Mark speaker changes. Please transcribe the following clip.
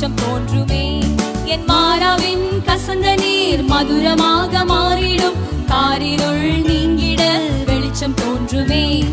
Speaker 1: வெளிச்சம் தோன்றுமே. என் மாறாவின் கசந்த நீர் மதுரமாக மாறிடும். காரிருள் நீங்கிட வெளிச்சம் தோன்றுமே.